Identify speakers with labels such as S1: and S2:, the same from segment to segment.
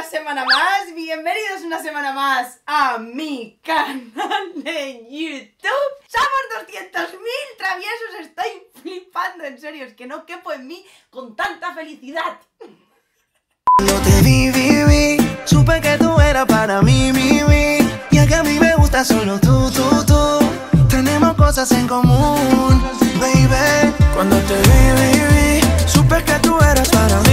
S1: una semana más, bienvenidos una semana más a mi canal de YouTube. Somos 200.000 traviesos, estoy flipando, en serio, es que no quepo en mí con tanta felicidad.
S2: No te vi, supe que tú eras para mí, y es que a mí me gusta solo tú. Tenemos cosas en común, baby. Cuando te vi, supe que tú eras para mí.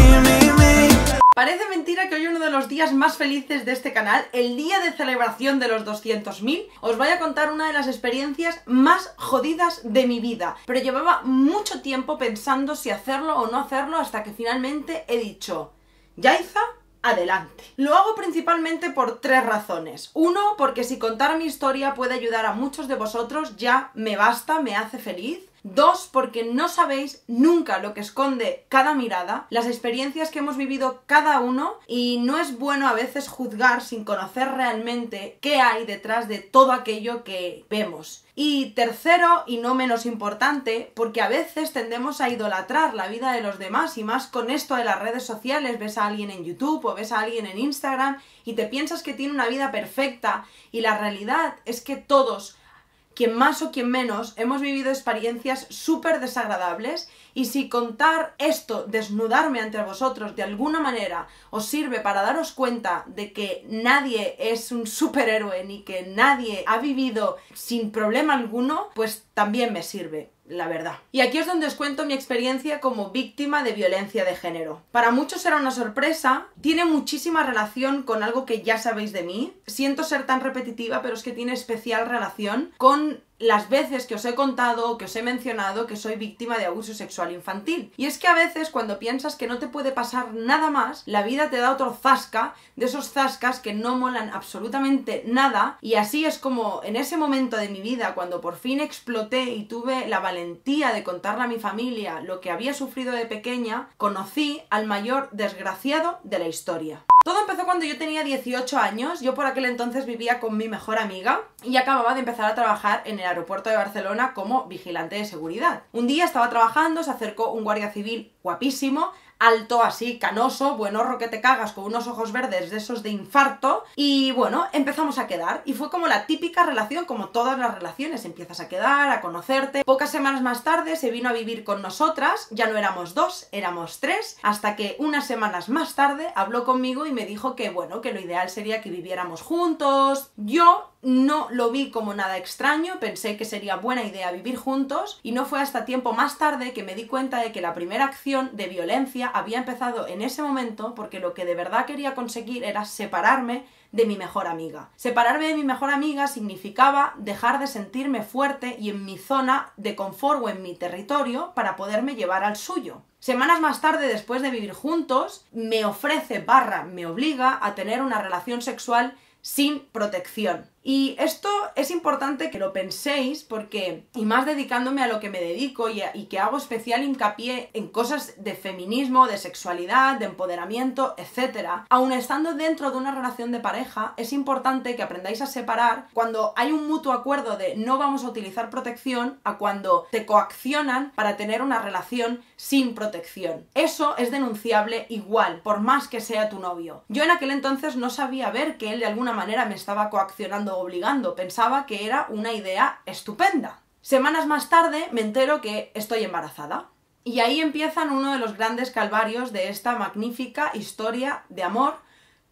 S1: Parece mentira que hoy uno de los días más felices de este canal, el día de celebración de los 200.000, os voy a contar una de las experiencias más jodidas de mi vida. Pero llevaba mucho tiempo pensando si hacerlo o no hacerlo hasta que finalmente he dicho, Yaiza, adelante. Lo hago principalmente por tres razones. Uno, porque si contar mi historia puede ayudar a muchos de vosotros, ya me basta, me hace feliz. Dos, porque no sabéis nunca lo que esconde cada mirada, las experiencias que hemos vivido cada uno, y no es bueno a veces juzgar sin conocer realmente qué hay detrás de todo aquello que vemos. Y tercero, y no menos importante, porque a veces tendemos a idolatrar la vida de los demás, y más con esto de las redes sociales, ves a alguien en YouTube o ves a alguien en Instagram y te piensas que tiene una vida perfecta, y la realidad es que todos, quien más o quien menos, hemos vivido experiencias súper desagradables, y si contar esto, desnudarme ante vosotros de alguna manera, os sirve para daros cuenta de que nadie es un superhéroe ni que nadie ha vivido sin problema alguno, pues también me sirve, la verdad. Y aquí es donde os cuento mi experiencia como víctima de violencia de género. Para muchos será una sorpresa, tiene muchísima relación con algo que ya sabéis de mí. Siento ser tan repetitiva, pero es que tiene especial relación con las veces que os he contado o que os he mencionado que soy víctima de abuso sexual infantil. Y es que a veces cuando piensas que no te puede pasar nada más, la vida te da otro zasca, de esos zascas que no molan absolutamente nada, y así es como en ese momento de mi vida, cuando por fin exploté y tuve la valentía de contarle a mi familia lo que había sufrido de pequeña, conocí al mayor desgraciado de la historia. Todo empezó cuando yo tenía 18 años, yo por aquel entonces vivía con mi mejor amiga y acababa de empezar a trabajar en el aeropuerto de Barcelona como vigilante de seguridad. Un día estaba trabajando, se acercó un guardia civil guapísimo, alto así, canoso, buenorro que te cagas, con unos ojos verdes de esos de infarto, y bueno, empezamos a quedar, y fue como la típica relación, como todas las relaciones, empiezas a quedar, a conocerte. Pocas semanas más tarde se vino a vivir con nosotras, ya no éramos dos, éramos tres, hasta que unas semanas más tarde habló conmigo y me dijo que bueno, que lo ideal sería que viviéramos juntos. Yo no lo vi como nada extraño, pensé que sería buena idea vivir juntos, y no fue hasta tiempo más tarde que me di cuenta de que la primera acción de violencia había empezado en ese momento, porque lo que de verdad quería conseguir era separarme de mi mejor amiga. Separarme de mi mejor amiga significaba dejar de sentirme fuerte y en mi zona de confort o en mi territorio para poderme llevar al suyo. Semanas más tarde, después de vivir juntos, me ofrece / me obliga a tener una relación sexual sin protección. Y esto es importante que lo penséis porque, y más dedicándome a lo que me dedico y que hago especial hincapié en cosas de feminismo, de sexualidad, de empoderamiento, etc. Aun estando dentro de una relación de pareja, es importante que aprendáis a separar cuando hay un mutuo acuerdo de no vamos a utilizar protección a cuando te coaccionan para tener una relación sin protección. Eso es denunciable igual, por más que sea tu novio. Yo en aquel entonces no sabía ver que él de alguna manera me estaba coaccionando obligando, pensaba que era una idea estupenda. Semanas más tarde me entero que estoy embarazada. Y ahí empiezan uno de los grandes calvarios de esta magnífica historia de amor,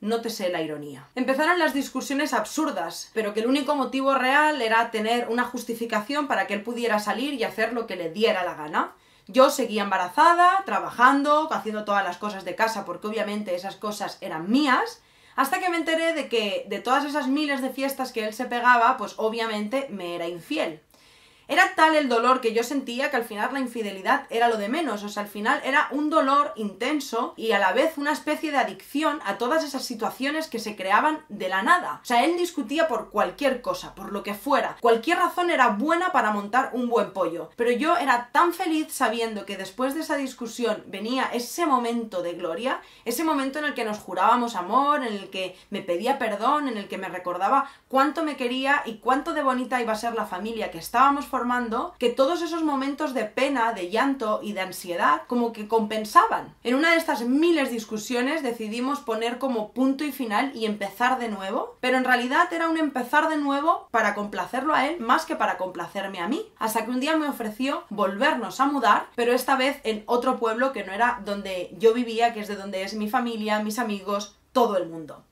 S1: nótese la ironía. Empezaron las discusiones absurdas, pero que el único motivo real era tener una justificación para que él pudiera salir y hacer lo que le diera la gana. Yo seguía embarazada, trabajando, haciendo todas las cosas de casa, porque obviamente esas cosas eran mías, hasta que me enteré de que de todas esas miles de fiestas que él se pegaba, pues obviamente me era infiel. Era tal el dolor que yo sentía que al final la infidelidad era lo de menos, o sea, al final era un dolor intenso y a la vez una especie de adicción a todas esas situaciones que se creaban de la nada. O sea, él discutía por cualquier cosa, por lo que fuera. Cualquier razón era buena para montar un buen pollo. Pero yo era tan feliz sabiendo que después de esa discusión venía ese momento de gloria, ese momento en el que nos jurábamos amor, en el que me pedía perdón, en el que me recordaba cuánto me quería y cuánto de bonita iba a ser la familia que estábamos formando, informando que todos esos momentos de pena, de llanto y de ansiedad como que compensaban. En una de estas miles de discusiones decidimos poner como punto y final y empezar de nuevo, pero en realidad era un empezar de nuevo para complacerlo a él más que para complacerme a mí, hasta que un día me ofreció volvernos a mudar, pero esta vez en otro pueblo que no era donde yo vivía, que es de donde es mi familia, mis amigos, todo el mundo.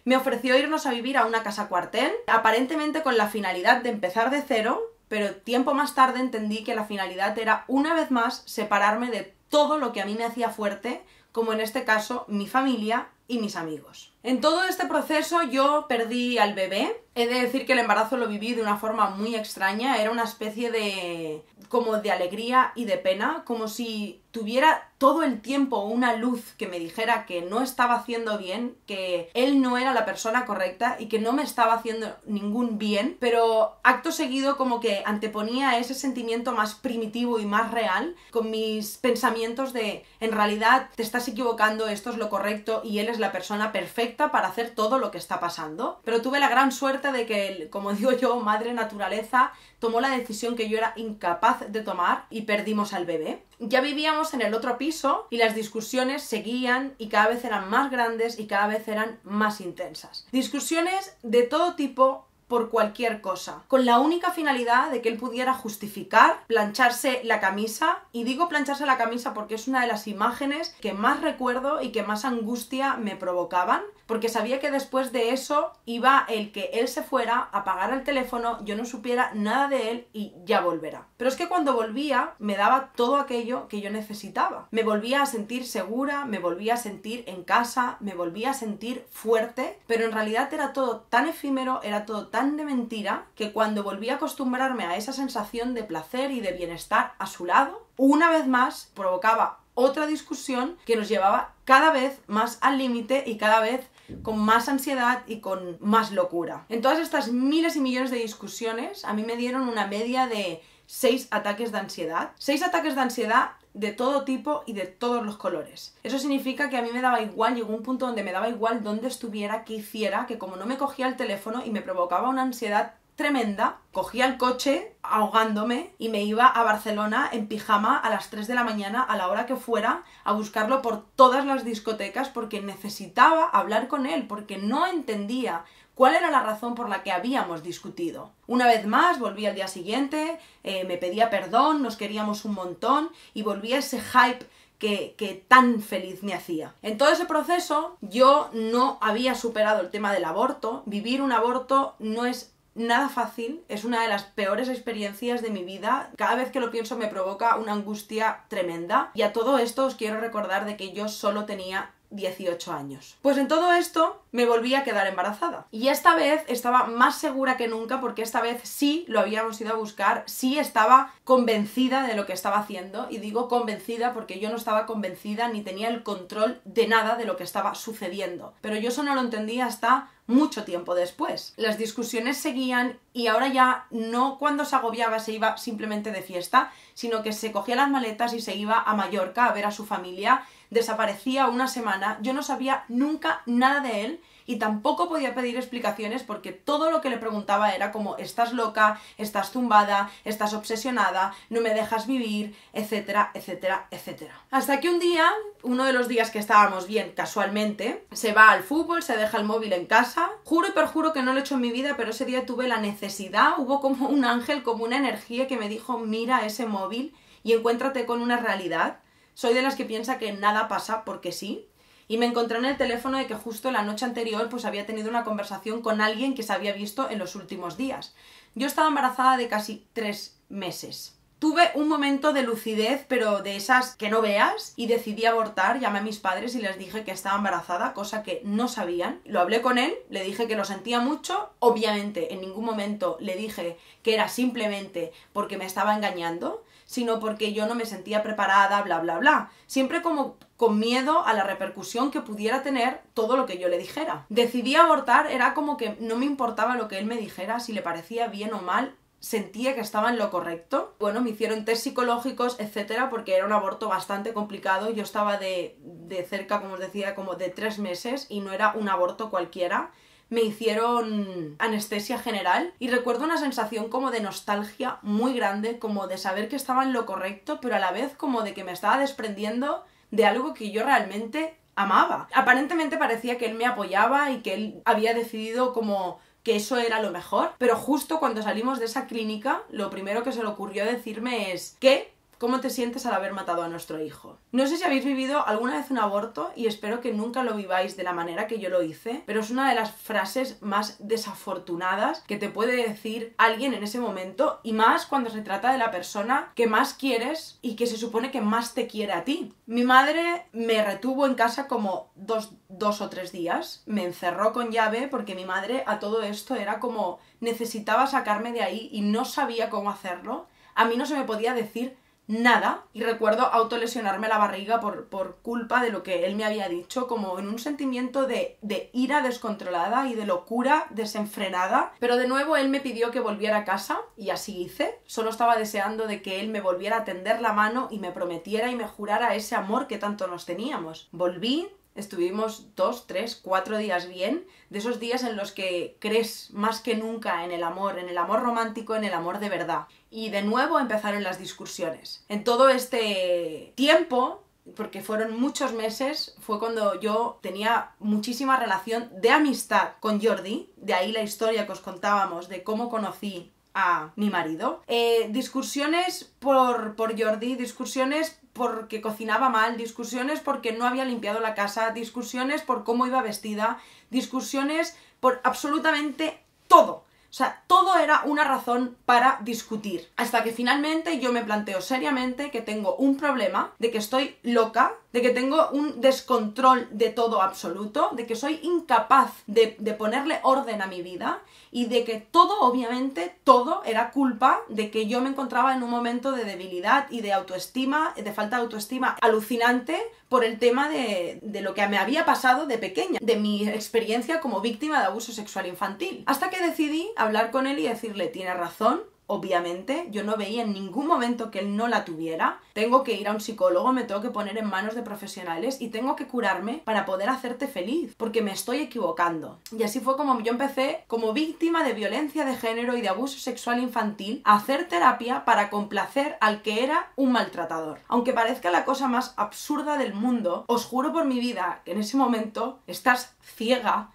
S1: Me ofreció irnos a vivir a una casa cuartel, aparentemente con la finalidad de empezar de cero, pero tiempo más tarde entendí que la finalidad era una vez más separarme de todo lo que a mí me hacía fuerte, como en este caso mi familia y mis amigos. En todo este proceso yo perdí al bebé. He de decir que el embarazo lo viví de una forma muy extraña, era una especie de como de alegría y de pena, como si tuviera todo el tiempo una luz que me dijera que no estaba haciendo bien, que él no era la persona correcta y que no me estaba haciendo ningún bien, pero acto seguido como que anteponía ese sentimiento más primitivo y más real con mis pensamientos de en realidad te estás equivocando, esto es lo correcto y él es la persona perfecta para hacer todo lo que está pasando. Pero tuve la gran suerte de que, como digo yo, madre naturaleza tomó la decisión que yo era incapaz de tomar y perdimos al bebé. Ya vivíamos en el otro piso y las discusiones seguían y cada vez eran más grandes y cada vez eran más intensas. Discusiones de todo tipo por cualquier cosa, con la única finalidad de que él pudiera justificar plancharse la camisa, y digo plancharse la camisa porque es una de las imágenes que más recuerdo y que más angustia me provocaban, porque sabía que después de eso iba el que él se fuera, apagara el teléfono, yo no supiera nada de él y ya volverá. Pero es que cuando volvía me daba todo aquello que yo necesitaba. Me volvía a sentir segura, me volvía a sentir en casa, me volvía a sentir fuerte, pero en realidad era todo tan efímero, era todo tan de mentira, que cuando volví a acostumbrarme a esa sensación de placer y de bienestar a su lado, una vez más provocaba otra discusión que nos llevaba cada vez más al límite y cada vez con más ansiedad y con más locura. En todas estas miles y millones de discusiones, a mí me dieron una media de 6 ataques de ansiedad. 6 ataques de ansiedad de todo tipo y de todos los colores. Eso significa que a mí me daba igual, llegó un punto donde me daba igual dónde estuviera, qué hiciera, que como no me cogía el teléfono y me provocaba una ansiedad tremenda, cogía el coche ahogándome y me iba a Barcelona en pijama a las 3 de la mañana, a la hora que fuera, a buscarlo por todas las discotecas porque necesitaba hablar con él, porque no entendía cuál era la razón por la que habíamos discutido. Una vez más volví al día siguiente, me pedía perdón, nos queríamos un montón y volví a ese hype que tan feliz me hacía. En todo ese proceso yo no había superado el tema del aborto. Vivir un aborto no es nada fácil, es una de las peores experiencias de mi vida. Cada vez que lo pienso me provoca una angustia tremenda. Y a todo esto os quiero recordar de que yo solo tenía 18 años. Pues en todo esto me volví a quedar embarazada. Y esta vez estaba más segura que nunca, porque esta vez sí lo habíamos ido a buscar, sí estaba convencida de lo que estaba haciendo. Y digo convencida porque yo no estaba convencida ni tenía el control de nada de lo que estaba sucediendo. Pero yo eso no lo entendía hasta mucho tiempo después. Las discusiones seguían y ahora ya no cuando se agobiaba se iba simplemente de fiesta, sino que se cogía las maletas y se iba a Mallorca a ver a su familia. Desaparecía una semana, yo no sabía nunca nada de él y tampoco podía pedir explicaciones porque todo lo que le preguntaba era como estás loca, estás tumbada, estás obsesionada, no me dejas vivir, etcétera, etcétera, etcétera. Hasta que un día, uno de los días que estábamos bien casualmente, se va al fútbol, se deja el móvil en casa. Juro y perjuro que no lo he hecho en mi vida, pero ese día tuve la necesidad, hubo como un ángel, como una energía que me dijo mira ese móvil y encuéntrate con una realidad. Soy de las que piensa que nada pasa porque sí. Y me encontré en el teléfono de que justo la noche anterior pues había tenido una conversación con alguien que se había visto en los últimos días. Yo estaba embarazada de casi 3 meses. Tuve un momento de lucidez, pero de esas que no veas, y decidí abortar. Llamé a mis padres y les dije que estaba embarazada, cosa que no sabían. Lo hablé con él, le dije que lo sentía mucho. Obviamente en ningún momento le dije que era simplemente porque me estaba engañando, sino porque yo no me sentía preparada, bla, bla, bla. Siempre como con miedo a la repercusión que pudiera tener todo lo que yo le dijera. Decidí abortar, era como que no me importaba lo que él me dijera, si le parecía bien o mal, sentía que estaba en lo correcto. Bueno, me hicieron test psicológicos, etcétera, porque era un aborto bastante complicado. Yo estaba de cerca, como os decía, como de 3 meses y no era un aborto cualquiera. me hicieron anestesia general y recuerdo una sensación como de nostalgia muy grande, como de saber que estaba en lo correcto, pero a la vez como de que me estaba desprendiendo de algo que yo realmente amaba. Aparentemente parecía que él me apoyaba y que él había decidido como que eso era lo mejor, pero justo cuando salimos de esa clínica, lo primero que se le ocurrió decirme es ¿qué? ¿Cómo te sientes al haber matado a nuestro hijo? No sé si habéis vivido alguna vez un aborto y espero que nunca lo viváis de la manera que yo lo hice, pero es una de las frases más desafortunadas que te puede decir alguien en ese momento, y más cuando se trata de la persona que más quieres y que se supone que más te quiere a ti. Mi madre me retuvo en casa como dos o 3 días, me encerró con llave porque mi madre a todo esto era como necesitaba sacarme de ahí y no sabía cómo hacerlo. A mí no se me podía decir nada, y recuerdo autolesionarme la barriga por culpa de lo que él me había dicho, como en un sentimiento de ira descontrolada y de locura desenfrenada. Pero de nuevo él me pidió que volviera a casa y así hice. Solo estaba deseando de que él me volviera a tender la mano y me prometiera y me jurara ese amor que tanto nos teníamos. Volví. Estuvimos 2, 3, 4 días bien, de esos días en los que crees más que nunca en el amor romántico, en el amor de verdad. Y de nuevo empezaron las discusiones. En todo este tiempo, porque fueron muchos meses, fue cuando yo tenía muchísima relación de amistad con Jordi, de ahí la historia que os contábamos de cómo conocí a mi marido. Discusiones por Jordi, discusiones porque cocinaba mal, discusiones porque no había limpiado la casa, discusiones por cómo iba vestida, discusiones por absolutamente todo. O sea, todo era una razón para discutir. Hasta que finalmente yo me planteo seriamente que tengo un problema, de que estoy loca, de que tengo un descontrol de todo absoluto, de que soy incapaz de ponerle orden a mi vida y de que todo, obviamente, todo era culpa de que yo me encontraba en un momento de debilidad y de autoestima, de falta de autoestima alucinante por el tema de lo que me había pasado de pequeña, de mi experiencia como víctima de abuso sexual infantil. Hasta que decidí hablar con él y decirle, tiene razón, obviamente, yo no veía en ningún momento que él no la tuviera, tengo que ir a un psicólogo, me tengo que poner en manos de profesionales y tengo que curarme para poder hacerte feliz, porque me estoy equivocando. Y así fue como yo empecé, como víctima de violencia de género y de abuso sexual infantil, a hacer terapia para complacer al que era un maltratador. Aunque parezca la cosa más absurda del mundo, os juro por mi vida que en ese momento estás ciega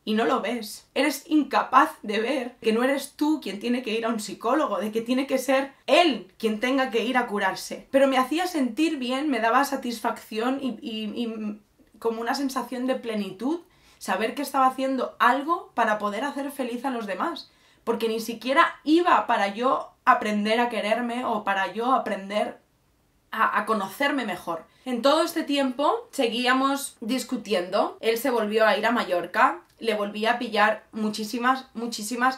S1: y no lo ves. Eres incapaz de ver que no eres tú quien tiene que ir a un psicólogo, de que tiene que ser él quien tenga que ir a curarse. Pero me hacía sentir bien, me daba satisfacción y como una sensación de plenitud saber que estaba haciendo algo para poder hacer feliz a los demás. Porque ni siquiera iba para yo aprender a quererme o para yo aprender a conocerme mejor. En todo este tiempo seguíamos discutiendo. Él se volvió a ir a Mallorca. Le volví a pillar muchísimas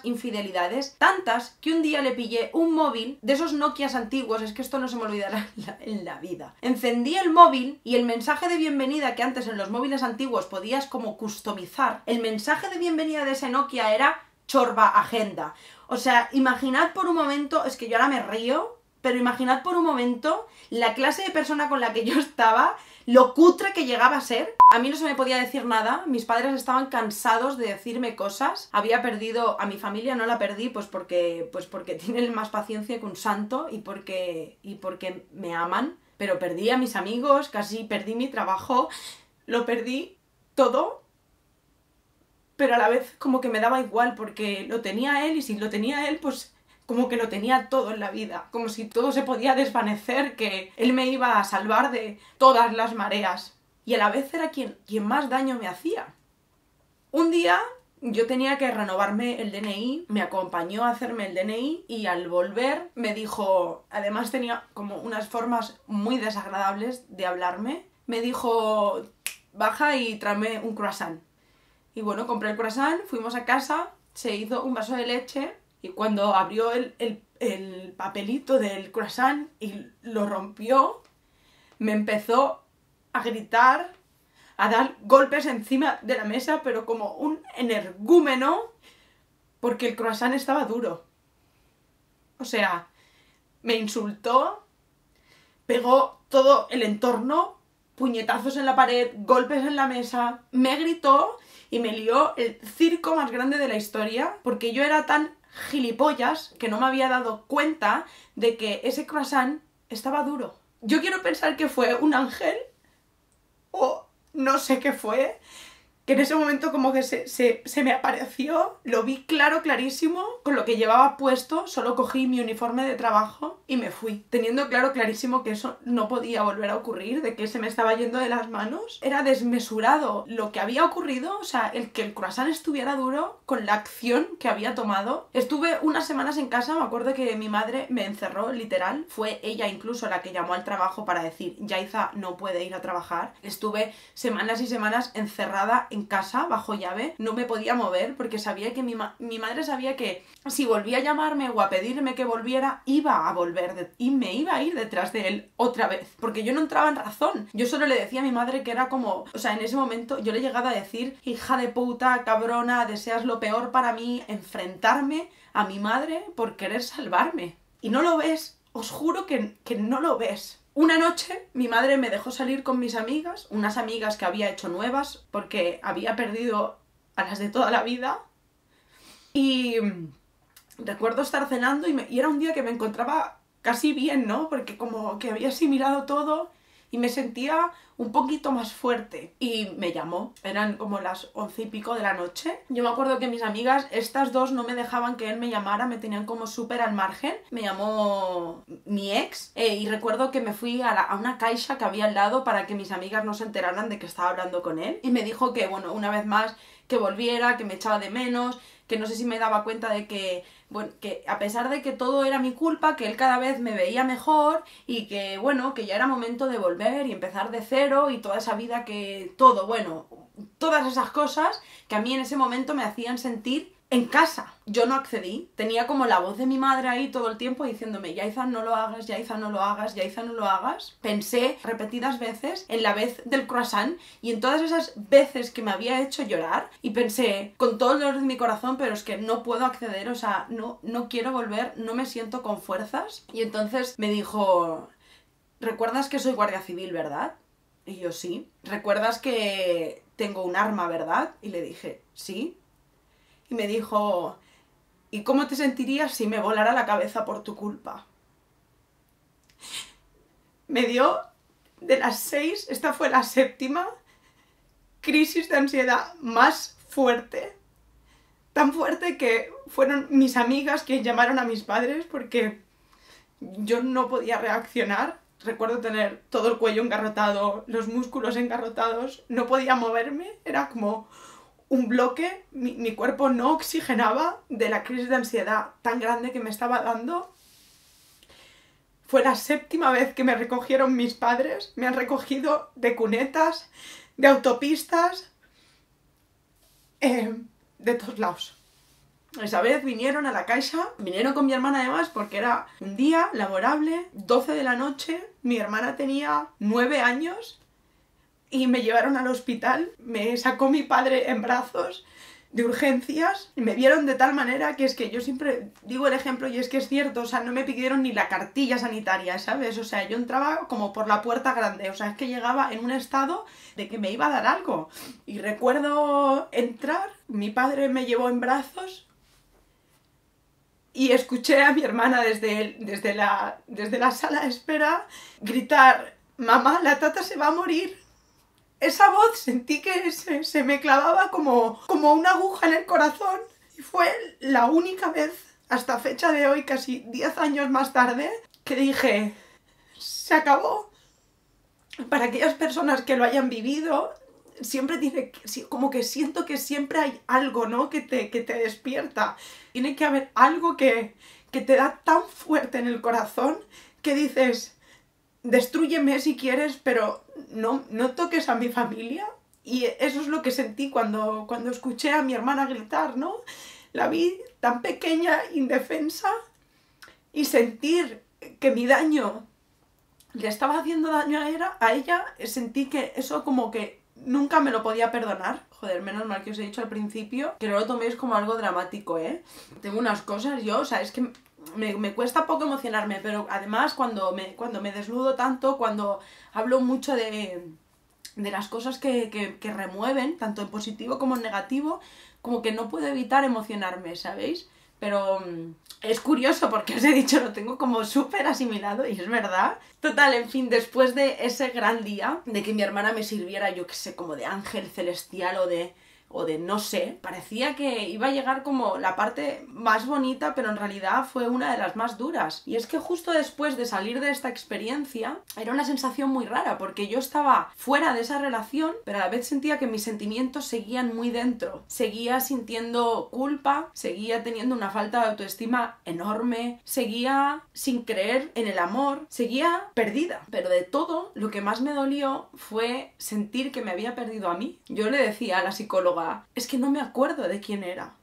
S1: infidelidades, tantas que un día le pillé un móvil de esos Nokias antiguos, es que esto no se me olvidará en la vida. Encendí el móvil y el mensaje de bienvenida que antes en los móviles antiguos podías como customizar, el mensaje de bienvenida de ese Nokia era Chorba Agenda. O sea, imaginad por un momento, es que yo ahora me río, pero imaginad por un momento la clase de persona con la que yo estaba, lo cutre que llegaba a ser. A mí no se me podía decir nada, mis padres estaban cansados de decirme cosas. Había perdido a mi familia, no la perdí pues porque tienen más paciencia que un santo y porque me aman. Pero perdí a mis amigos, casi perdí mi trabajo, lo perdí todo. Pero a la vez como que me daba igual porque lo tenía él y si lo tenía él pues como que lo tenía todo en la vida, como si todo se podía desvanecer, que él me iba a salvar de todas las mareas. Y a la vez era quien más daño me hacía. Un día yo tenía que renovarme el DNI, me acompañó a hacerme el DNI y al volver me dijo, además tenía como unas formas muy desagradables de hablarme, me dijo, baja y tráeme un croissant. Y bueno, compré el croissant, fuimos a casa, se hizo un vaso de leche. Y cuando abrió el papelito del croissant y lo rompió, me empezó a gritar, a dar golpes encima de la mesa, pero como un energúmeno, porque el croissant estaba duro. O sea, me insultó, pegó todo el entorno puñetazos en la pared, golpes en la mesa. Me gritó y me lió el circo más grande de la historia, porque yo era tan gilipollas que no me había dado cuenta de que ese croissant estaba duro. Yo quiero pensar que fue un ángel o no sé qué fue, que en ese momento como que se me apareció, lo vi clarísimo, con lo que llevaba puesto, solo cogí mi uniforme de trabajo y me fui, teniendo clarísimo que eso no podía volver a ocurrir, de que se me estaba yendo de las manos. Era desmesurado lo que había ocurrido, o sea, el que el croissant estuviera duro con la acción que había tomado. Estuve unas semanas en casa, me acuerdo que mi madre me encerró, literal, fue ella incluso la que llamó al trabajo para decir, Yaiza no puede ir a trabajar. Estuve semanas y semanas encerrada en casa, bajo llave, no me podía mover porque sabía que mi madre sabía que si volvía a llamarme o a pedirme que volviera, iba a volver y me iba a ir detrás de él otra vez, porque yo no entraba en razón. Yo solo le decía a mi madre que era como, o sea, en ese momento yo le he llegado a decir, hija de puta, cabrona, deseas lo peor para mí, enfrentarme a mi madre por querer salvarme. Y no lo ves, os juro que no lo ves. Una noche mi madre me dejó salir con mis amigas, unas amigas que había hecho nuevas porque había perdido a las de toda la vida. Y recuerdo estar cenando y era un día que me encontraba casi bien, ¿no? Porque como que había asimilado todo y me sentía un poquito más fuerte. Y me llamó, eran como las 11 y pico de la noche. Yo me acuerdo que mis amigas, estas dos, no me dejaban que él me llamara, me tenían como súper al margen. Me llamó mi ex y recuerdo que me fui a una caixa que había al lado para que mis amigas no se enteraran de que estaba hablando con él. Y me dijo que, bueno, una vez más, que volviera, que me echaba de menos, que no sé si me daba cuenta de que, bueno, que a pesar de que todo era mi culpa, que él cada vez me veía mejor y que, bueno, que ya era momento de volver y empezar de cero y toda esa vida que todo, bueno, todas esas cosas que a mí en ese momento me hacían sentir en casa. Yo no accedí, tenía como la voz de mi madre ahí todo el tiempo diciéndome, Yaiza, no lo hagas, Yaiza, no lo hagas, Yaiza, no lo hagas. Pensé repetidas veces en la vez del croissant y en todas esas veces que me había hecho llorar y pensé, con todo el dolor de mi corazón, pero es que no puedo acceder, o sea, no quiero volver, no me siento con fuerzas. Y entonces me dijo, ¿recuerdas que soy guardia civil, verdad? Y yo, sí. ¿Recuerdas que tengo un arma, verdad? Y le dije, sí. Y me dijo, ¿y cómo te sentirías si me volara la cabeza por tu culpa? Me dio de las 6, esta fue la 7ª crisis de ansiedad más fuerte. Tan fuerte que fueron mis amigas quienes llamaron a mis padres porque yo no podía reaccionar. Recuerdo tener todo el cuello engarrotado, los músculos engarrotados, no podía moverme, era como un bloque, mi cuerpo no oxigenaba de la crisis de ansiedad tan grande que me estaba dando. Fue la 7ª vez que me recogieron mis padres, me han recogido de cunetas, de autopistas, de todos lados. Esa vez vinieron a la caixa, vinieron con mi hermana además porque era un día laborable, 12 de la noche, mi hermana tenía 9 años y me llevaron al hospital, me sacó mi padre en brazos de urgencias y me vieron de tal manera que es que yo siempre digo el ejemplo y es que es cierto, o sea, no me pidieron ni la cartilla sanitaria, ¿sabes? O sea, yo entraba como por la puerta grande, o sea, es que llegaba en un estado de que me iba a dar algo. Y recuerdo entrar, mi padre me llevó en brazos y escuché a mi hermana desde la sala de espera gritar, mamá, la tata se va a morir. Esa voz sentí que se me clavaba como una aguja en el corazón y fue la única vez, hasta fecha de hoy, casi 10 años más tarde, que dije, se acabó. Para aquellas personas que lo hayan vivido, siempre tiene, como que siento que siempre hay algo, ¿no? que te despierta. Tiene que haber algo que te da tan fuerte en el corazón que dices, destrúyeme si quieres, pero no toques a mi familia. Y eso es lo que sentí cuando escuché a mi hermana gritar, ¿no? La vi tan pequeña, indefensa, y sentir que mi daño le estaba haciendo daño a ella, sentí que eso como que nunca me lo podía perdonar. Joder, menos mal que os he dicho al principio que no lo toméis como algo dramático, ¿eh? Tengo unas cosas yo, o sea, es que me cuesta poco emocionarme, pero además cuando me desnudo tanto, cuando hablo mucho de de las cosas que remueven, tanto en positivo como en negativo, como que no puedo evitar emocionarme, ¿sabéis? Pero es curioso porque os he dicho, lo tengo como súper asimilado y es verdad. Total, en fin, después de ese gran día, de que mi hermana me sirviera, yo qué sé, como de ángel celestial o de no sé, parecía que iba a llegar como la parte más bonita, pero en realidad fue una de las más duras. Y es que justo después de salir de esta experiencia, era una sensación muy rara, porque yo estaba fuera de esa relación, pero a la vez sentía que mis sentimientos seguían muy dentro. Seguía sintiendo culpa, seguía teniendo una falta de autoestima enorme, seguía sin creer en el amor, seguía perdida. Pero de todo, lo que más me dolió fue sentir que me había perdido a mí. Yo le decía a la psicóloga, es que no me acuerdo de quién era.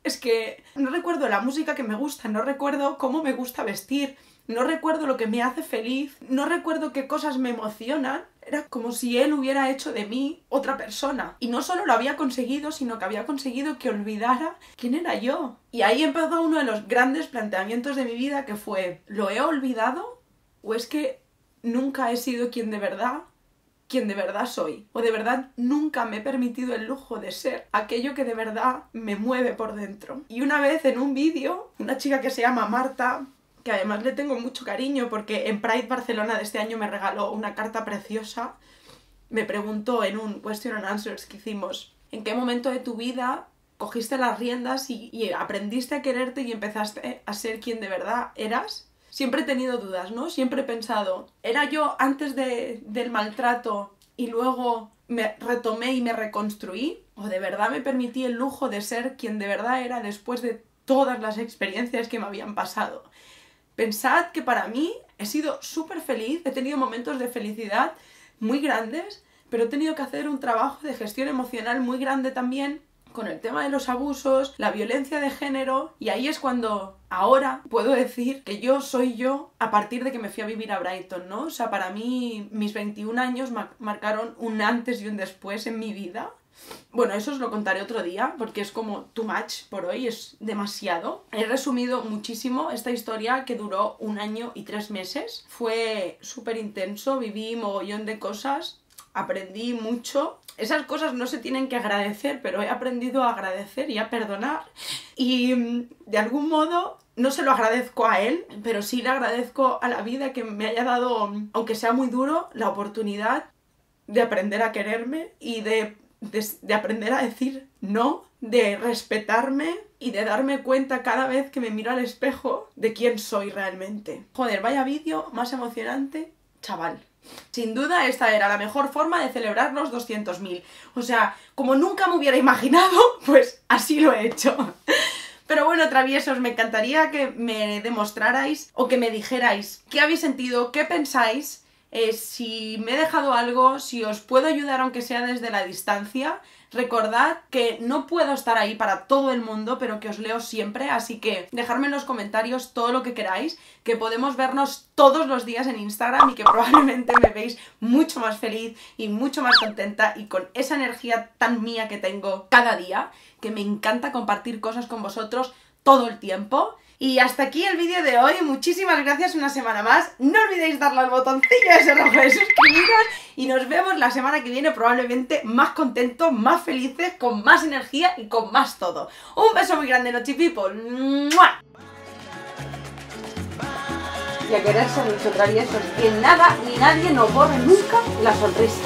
S1: Es que no recuerdo la música que me gusta, no recuerdo cómo me gusta vestir, no recuerdo lo que me hace feliz, no recuerdo qué cosas me emocionan. Era como si él hubiera hecho de mí otra persona. Y no solo lo había conseguido, sino que había conseguido que olvidara quién era yo. Y ahí empezó uno de los grandes planteamientos de mi vida, que fue, ¿lo he olvidado? ¿O es que nunca he sido quien de verdad soy? ¿O de verdad nunca me he permitido el lujo de ser aquello que de verdad me mueve por dentro? Y una vez en un vídeo, una chica que se llama Marta, que además le tengo mucho cariño porque en Pride Barcelona de este año me regaló una carta preciosa, me preguntó en un question and answers que hicimos, ¿en qué momento de tu vida cogiste las riendas y aprendiste a quererte y empezaste a ser quien de verdad eras? Siempre he tenido dudas, ¿no? Siempre he pensado, ¿era yo antes del maltrato y luego me retomé y me reconstruí? ¿O de verdad me permití el lujo de ser quien de verdad era después de todas las experiencias que me habían pasado? Pensad que para mí he sido súper feliz, he tenido momentos de felicidad muy grandes, pero he tenido que hacer un trabajo de gestión emocional muy grande también con el tema de los abusos, la violencia de género, y ahí es cuando ahora puedo decir que yo soy yo a partir de que me fui a vivir a Brighton, ¿no? O sea, para mí mis 21 años marcaron un antes y un después en mi vida. Bueno, eso os lo contaré otro día, porque es como too much por hoy, es demasiado. He resumido muchísimo esta historia que duró 1 año y 3 meses. Fue súper intenso, viví mogollón de cosas, aprendí mucho. Esas cosas no se tienen que agradecer, pero he aprendido a agradecer y a perdonar. Y de algún modo no se lo agradezco a él, pero sí le agradezco a la vida que me haya dado, aunque sea muy duro, la oportunidad de aprender a quererme y de aprender a decir no, de respetarme y de darme cuenta cada vez que me miro al espejo de quién soy realmente. Joder, vaya vídeo más emocionante, chaval. Sin duda esta era la mejor forma de celebrar los 200.000. O sea, como nunca me hubiera imaginado, pues así lo he hecho. Pero bueno, traviesos, me encantaría que me demostrarais o que me dijerais qué habéis sentido, qué pensáis, si me he dejado algo, si os puedo ayudar aunque sea desde la distancia. Recordad que no puedo estar ahí para todo el mundo, pero que os leo siempre, así que dejadme en los comentarios todo lo que queráis, que podemos vernos todos los días en Instagram y que probablemente me veis mucho más feliz y mucho más contenta y con esa energía tan mía que tengo cada día, que me encanta compartir cosas con vosotros todo el tiempo. Y hasta aquí el vídeo de hoy, muchísimas gracias una semana más, no olvidéis darle al botoncillo ese rojo de suscribiros y nos vemos la semana que viene probablemente más contentos, más felices, con más energía y con más todo. Un beso muy grande, Nochi People. ¡Mua! Y a quererse mucho, traviesos, que nada ni nadie nos borre nunca la sonrisa.